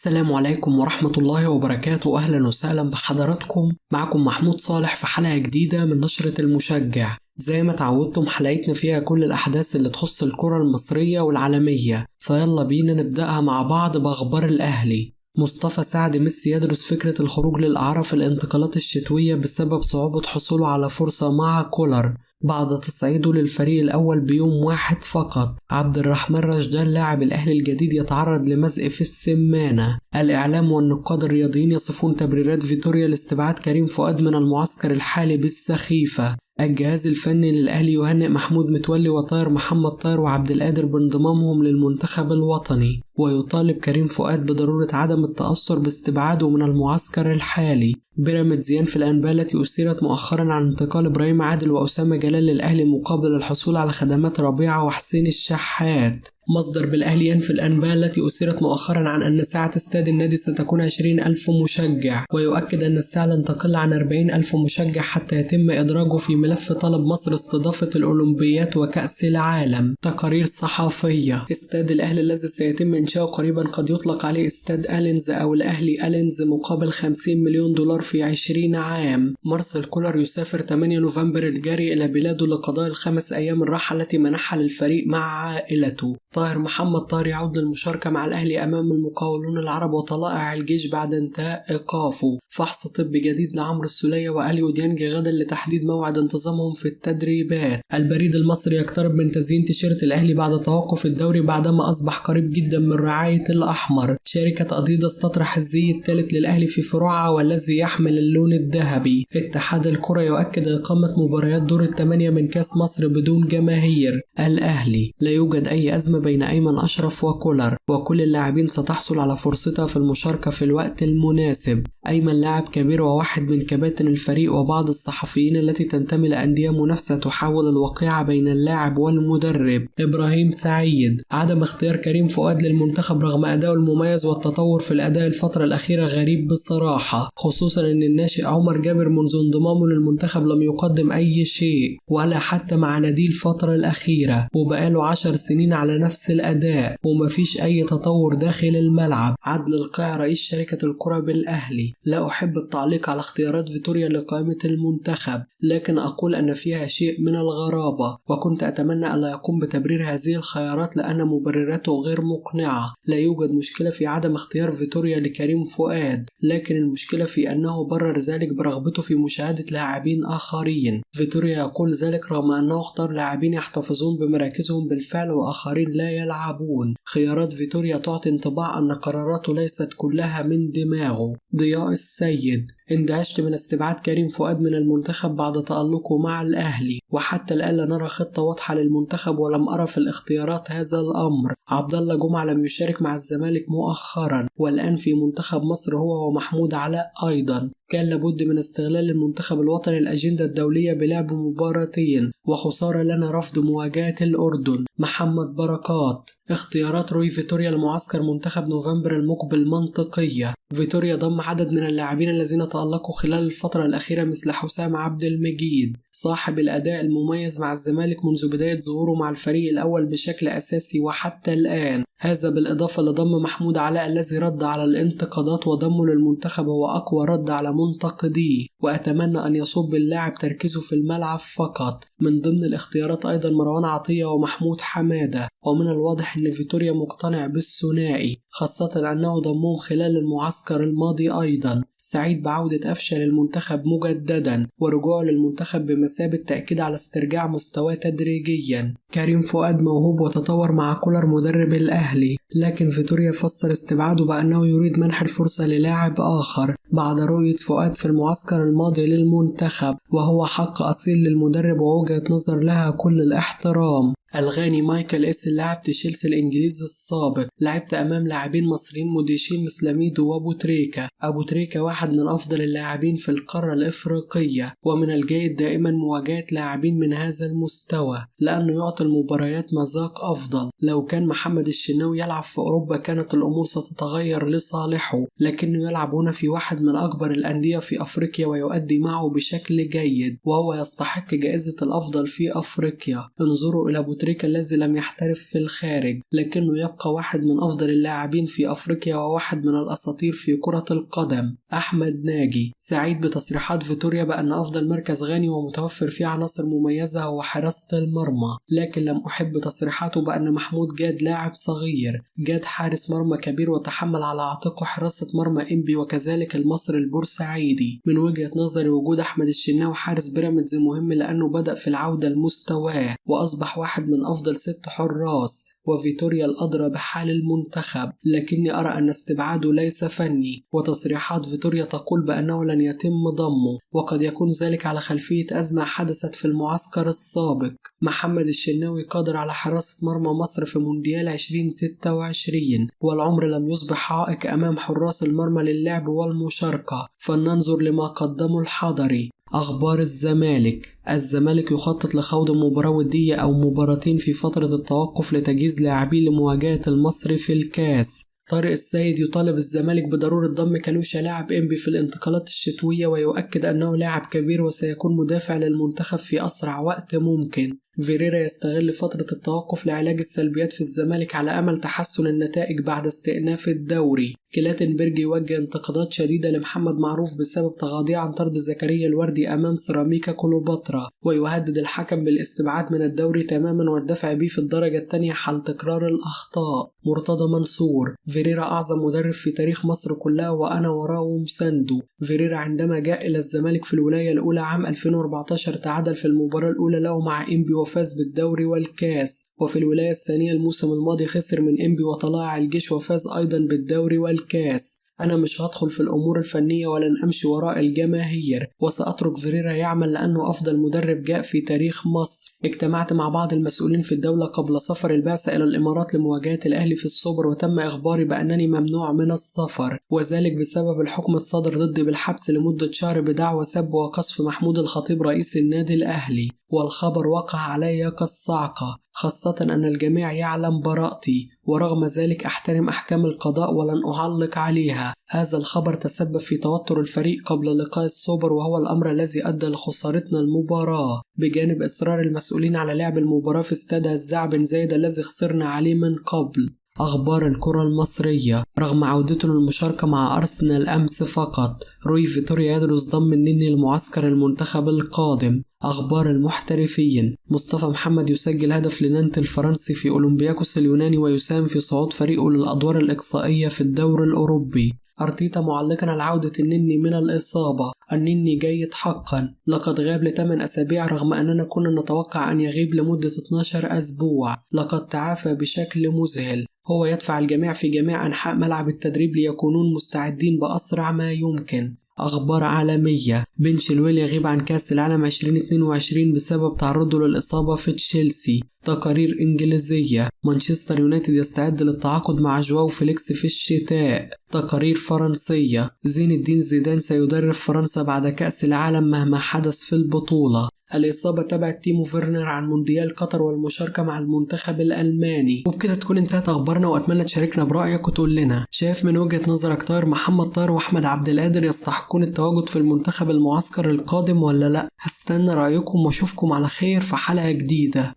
السلام عليكم ورحمة الله وبركاته. أهلا وسهلا بحضراتكم. معكم محمود صالح في حلقة جديدة من نشرة المشجع. زي ما تعودتم حلقتنا فيها كل الأحداث اللي تخص الكرة المصرية والعالمية، فيلا بينا نبدأها مع بعض بأخبار الأهلي. مصطفى سعد ميسي يدرس فكرة الخروج للإعارة في الانتقالات الشتوية بسبب صعوبة حصوله على فرصة مع كولر بعد تصعيده للفريق الأول بيوم واحد فقط. عبد الرحمن رشدان لاعب الأهلي الجديد يتعرض لمزق في السمانة. الإعلام والنقاد الرياضيين يصفون تبريرات فيتوريا لاستبعاد كريم فؤاد من المعسكر الحالي بالسخيفة. الجهاز الفني للأهلي يهنئ محمود متولي وطاهر محمد طاهر وعبد القادر بانضمامهم للمنتخب الوطني، ويطالب كريم فؤاد بضرورة عدم التأثر باستبعاده من المعسكر الحالي. بيراميدز ينفي الأنباء التي أثيرت مؤخرا عن انتقال إبراهيم عادل وأسامة جلال للأهلي مقابل الحصول على خدمات ربيعة وحسين الشحات. مصدر بالأهلي ينفي الأنباء التي أثيرت مؤخرا عن أن سعة استاد النادي ستكون 20,000 مشجع، ويؤكد أن السعة لن تقل عن 40,000 مشجع حتى يتم إدراجه في ملف طلب مصر استضافة الأولمبيات وكأس العالم. تقارير صحفية. استاد الأهلي الذي سيتم إنشاؤه قريبا قد يطلق عليه استاد ألينز أو الأهلي ألينز مقابل 50 مليون دولار في 20 عام. مارسيل كولر يسافر 8 نوفمبر الجاري إلى بلاده لقضاء ال5 أيام الراحة التي منحها للفريق مع عائلته. طاهر محمد طاهر يعود للمشاركة مع الأهلي أمام المقاولون العرب وطلائع الجيش بعد انتهاء إيقافه. فحص طبي جديد لعمرو السولية وأليو ديانج غدا لتحديد موعد انتظامهم في التدريبات. البريد المصري يقترب من تزيين تيشيرت الأهلي بعد توقف الدوري بعدما أصبح قريب جدا من رعاية الأحمر. شركة أديداس تطرح الزي الثالث للأهلي في فروعها والذي يحمل اللون الذهبي. اتحاد الكرة يؤكد إقامة مباريات دور الثمانية من كأس مصر بدون جماهير. الأهلي لا يوجد أي أزمة بين أيمن أشرف وكولر، وكل اللاعبين ستحصل على فرصتها في المشاركة في الوقت المناسب. أيمن لاعب كبير وواحد من كباتن الفريق، وبعض الصحفيين التي تنتمي لأندية منافسة تحاول الوقيعة بين اللاعب والمدرب. إبراهيم سعيد عدم اختيار كريم فؤاد للمنتخب رغم أدائه المميز والتطور في الأداء الفترة الأخيرة غريب بصراحة، خصوصا أن الناشئ عمر جابر منذ انضمامه للمنتخب لم يقدم أي شيء ولا حتى مع ناديه الفترة الأخيرة، وبقاله 10 سنين على نفس الأداء ومفيش أي تطور داخل الملعب. عدل القيع رئيس شركة الكرة بالأهلي: لا أحب التعليق على اختيارات فيتوريا لقائمة المنتخب، لكن أقول أن فيها شيء من الغرابة، وكنت أتمنى ألا يقوم بتبرير هذه الخيارات لأن مبرراته غير مقنعة. لا يوجد مشكلة في عدم اختيار فيتوريا لكريم فؤاد، لكن المشكلة في أنه برر ذلك برغبته في مشاهدة لاعبين آخرين. فيتوريا يقول ذلك رغم أنه اختار لاعبين يحتفظون بمراكزهم بالفعل وآخرين لا يلعبون. خيارات فيتوريا تعطي انطباع أن قراراته ليست كلها من دماغه. ضياء السيد: اندهشت من استبعاد كريم فؤاد من المنتخب بعد تألقه مع الأهلي، وحتى الآن لا نرى خطة واضحة للمنتخب ولم أرى في الاختيارات هذا الأمر. عبد الله جمعة لم يشارك مع الزمالك مؤخرا، والآن في منتخب مصر هو ومحمود علاء أيضا. كان لابد من استغلال المنتخب الوطني الأجندة الدولية بلعب مباراتين، وخسارة لنا رفض مواجهة الأردن. محمد بركات: اختيارات روي فيتوريا لمعسكر منتخب نوفمبر المقبل منطقية. فيتوريا ضم عدد من اللاعبين الذين تألقوا خلال الفترة الأخيرة مثل حسام عبد المجيد صاحب الأداء المميز مع الزمالك منذ بداية ظهوره مع الفريق الأول بشكل أساسي وحتى الآن. هذا بالإضافة لضم محمود علاء الذي رد على الانتقادات وضمه للمنتخب هو أقوى رد على منتقديه، وأتمنى أن يصب اللاعب تركيزه في الملعب فقط. من ضمن الاختيارات أيضا مروان عطية ومحمود حمادة، ومن الواضح أن فيتوريا مقتنع بالثنائي خاصة أنه ضمهم خلال المعسكر الماضي أيضا. سعيد بعودة أفشة للمنتخب مجددا ورجوعه للمنتخب بمثابة تأكيد على استرجاع مستواه تدريجيا. كريم فؤاد موهوب وتطور مع كولر مدرب الأهلي، لكن فيتوريا فسر استبعاده بأنه يريد منح الفرصة للاعب آخر بعد رؤية فؤاد في المعسكر الماضي للمنتخب، وهو حق أصيل للمدرب ووجهة نظر لها كل الاحترام. الغاني مايكل إيسل لاعب تشيلسي الإنجليزي السابق: لعبت أمام لاعبين مصريين مدهشين مثل ميدو وأبو تريكة. أبو تريكة واحد من أفضل اللاعبين في القارة الإفريقية، ومن الجيد دائما مواجهة لاعبين من هذا المستوى لأنه يعطي المباريات مذاق أفضل. لو كان محمد الشناوي يلعب في أوروبا كانت الأمور ستتغير لصالحه، لكنه يلعب هنا في واحد من أكبر الأندية في أفريقيا ويؤدي معه بشكل جيد، وهو يستحق جائزة الأفضل في أفريقيا. انظروا إلى أبو أبو تريكة الذي لم يحترف في الخارج، لكنه يبقى واحد من أفضل اللاعبين في أفريقيا وواحد من الأساطير في كرة القدم. أحمد ناجي سعيد بتصريحات فيتوريا بأن أفضل مركز غني ومتوفر فيه عناصر مميزة هو حراسة المرمى، لكن لم أحب تصريحاته بأن محمود جاد لاعب صغير. جاد حارس مرمى كبير وتحمل على عاتقه حراسة مرمى إنبي وكذلك المصري البورسعيدي. من وجهة نظري وجود أحمد الشناوي حارس بيراميدز مهم لأنه بدأ في العودة لمستواه وأصبح واحد من أفضل 6 حراس، وفيتوريا الأدرى بحال المنتخب، لكني أرى أن استبعاده ليس فني، وتصريحات فيتوريا تقول بأنه لن يتم ضمه، وقد يكون ذلك على خلفية أزمة حدثت في المعسكر السابق. محمد الشناوي قادر على حراسة مرمى مصر في مونديال 2026، والعمر لم يصبح عائق أمام حراس المرمى للعب والمشاركة، فلننظر لما قدمه الحضري. أخبار الزمالك يخطط لخوض مباراة ودية أو مباراتين في فترة التوقف لتجهيز لاعبين لمواجهة المصري في الكاس. طارق السيد يطالب الزمالك بضرورة ضم كالوشا لاعب إنبي في الانتقالات الشتوية، ويؤكد أنه لاعب كبير وسيكون مدافع للمنتخب في أسرع وقت ممكن. فيريرا يستغل فترة التوقف لعلاج السلبيات في الزمالك على أمل تحسن النتائج بعد استئناف الدوري. كلاتنبرج يوجه انتقادات شديدة لمحمد معروف بسبب تغاضيه عن طرد زكريا الوردي أمام سيراميكا كليوباترا، ويهدد الحكم بالاستبعاد من الدوري تماما والدفع به في الدرجة الثانية حال تكرار الأخطاء. مرتضى منصور: فيريرا أعظم مدرب في تاريخ مصر كلها وأنا وراه ومسانده. فيريرا عندما جاء إلى الزمالك في الولاية الأولى عام 2014 تعادل في المباراة الأولى له مع إنبي وفاز بالدوري والكاس، وفي الولاية الثانية الموسم الماضي خسر من إنبي وطلائع الجيش وفاز أيضا بالدوري والكاس. أنا مش هدخل في الأمور الفنية ولن أمشي وراء الجماهير، وسأترك فيريرا يعمل لأنه أفضل مدرب جاء في تاريخ مصر. اجتمعت مع بعض المسؤولين في الدولة قبل سفر البعثة إلى الإمارات لمواجهة الأهلي في السوبر، وتم إخباري بأنني ممنوع من السفر، وذلك بسبب الحكم الصادر ضدي بالحبس لمدة شهر بدعوى سب وقذف محمود الخطيب رئيس النادي الأهلي. والخبر وقع علي كالصعقة، خاصة أن الجميع يعلم براءتي، ورغم ذلك أحترم أحكام القضاء ولن أعلق عليها. هذا الخبر تسبب في توتر الفريق قبل لقاء السوبر، وهو الأمر الذي أدى لخسارتنا المباراة، بجانب إصرار المسؤولين على لعب المباراة في استاد هزاع بن زايد الذي خسرنا عليه من قبل. أخبار الكرة المصرية: رغم عودته للمشاركة مع أرسنال أمس فقط، روي فيتوريا يدرس ضم النني لمعسكر المنتخب القادم. أخبار المحترفين: مصطفى محمد يسجل هدف لنانت الفرنسي في أولمبياكوس اليوناني ويساهم في صعود فريقه للأدوار الإقصائية في الدوري الأوروبي. أرتيتا معلقا على عودة النني من الإصابة: النني جيد حقا، لقد غاب ل8 أسابيع رغم أننا كنا نتوقع أن يغيب لمدة 12 أسبوع، لقد تعافى بشكل مذهل. هو يدفع الجميع في جميع أنحاء ملعب التدريب ليكونون مستعدين بأسرع ما يمكن. أخبار عالمية: بن شيلويل يغيب عن كأس العالم 2022 بسبب تعرضه للإصابة في تشيلسي. تقارير إنجليزية: مانشستر يونايتد يستعد للتعاقد مع جواو فيليكس في الشتاء. تقارير فرنسية: زين الدين زيدان سيدرب فرنسا بعد كأس العالم مهما حدث في البطولة. الإصابة تبعت تيمو فيرنر عن مونديال قطر والمشاركة مع المنتخب الألماني. وبكده تكون انتهت أخبارنا، وأتمنى تشاركنا برأيك وتقول لنا شايف من وجهة نظرك طاهر محمد طاهر وأحمد عبد القادر يستحقون التواجد في المنتخب المعسكر القادم ولا لأ؟ هستنى رأيكم وأشوفكم على خير في حلقة جديدة.